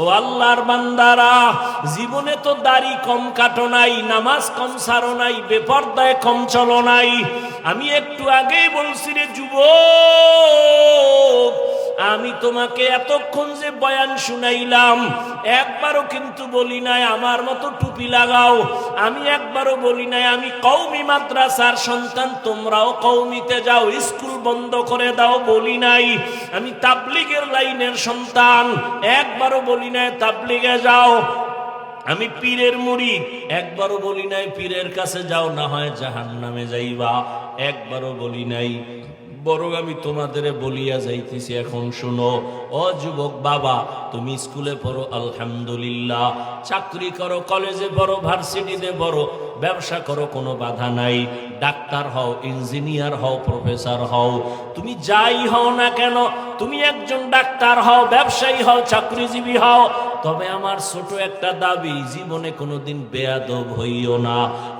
ও আল্লাহর বান্দারা, জীবনে তো দাড়ি কম কাটো নাই, নামাজ কম সারো নাই, বেপরদায় কম চলো নাই। আমি একটু আগেই বলছি রে যুবক, আমি তোমাকে এতক্ষণ যে বয়ান শুনাইলাম, একবারও কিন্তু বলি নাই আমার মতো টুপি লাগাও। আমি একবারও বলি নাই আমি কওমি মাদ্রাসার সন্তান, তোমরাও কওমিতে যাও, স্কুল বন্ধ করে দাও, বলি নাই। আমি তাবলিগের লাইনের সন্তান, একবারও বলি নাই তাবলিগে যাও। আমি পীরের মুরিদ, একবারও বলি নাই পীরের কাছে যাও না হয় জাহান্নামে যাইবা, একবারও বলি নাই। বরং আমি তোমাদের বলিয়া যাইতেছি, এখন শুনো ও যুবক বাবা, তুমি স্কুলে পড়ো আলহামদুলিল্লাহ, চাকরি করো, কলেজে পড়ো, ভার্সিটিতে পড়ো, ব্যবসা করো, কোনো বাধা নাই। ডাক্তার হও, ইঞ্জিনিয়ার হও, প্রফেসর হও, তুমি যাই হও না কেন, তুমি একজন ডাক্তার হও, ব্যবসায়ী হও, চাকরিজীবী হও, তবে আমার ছোট একটা দাবি, জীবনে কোনোদিন বেয়াদব হইও না।